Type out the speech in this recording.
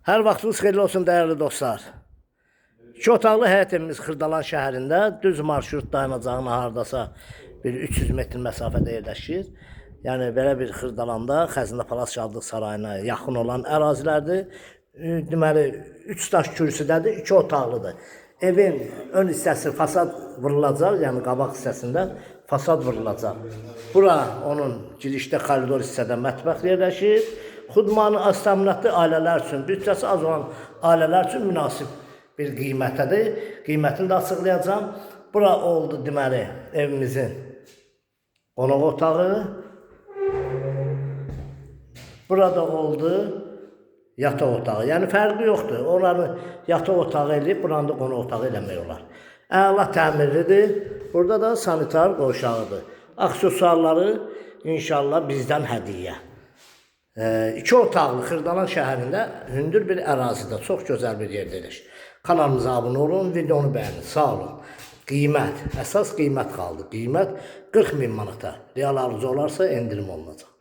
Hər vaxtınız xeyirli olsun dəyərli dostlar. 2 otaqlı həyət evimiz Xırdalan şəhərində düz marşrut dayanacağına hardasa bir 300 metr məsafədə yerləşir. Yəni belə bir Xırdalanda Xəzinə Palas Şadlıq Sarayına yaxın olan ərazilərdir. Deməli 3 daş kürsüdədir, 2 otaqlıdır. Evin ön hissəsi fasad vurulacaq, yəni qabaq hissəsində fasad vurulacaq. Bura onun girişdə koridor hissədə mətbəx yerləşir. Xudmanı az təminatlı ailələr üçün, bütçəsi az olan ailələr üçün münasib bir qiymətədir. Qiymətini də açıqlayacağım. Bura oldu deməli evimizin qonaq otağı. Burada oldu yataq otağı. Yəni fərqi yoxdur. Onları yataq otağı eləyib, buranı da qonaq otağı eləmək olar. Əla təmirlidir. Burada da sanitar qoşağıdır. Aksesuarları inşallah bizdən hədiyyə. 2 otaqlı Xırdalan şəhərində hündür bir ərazidə, çox gözəl bir yerdedir. Kanalımıza abunə olun, videonu bəyənin. Sağ olun. Qiymət, əsas qiymət qaldı. Qiymət 40.000 manata. Real alıcı olarsa endirim olunacaq.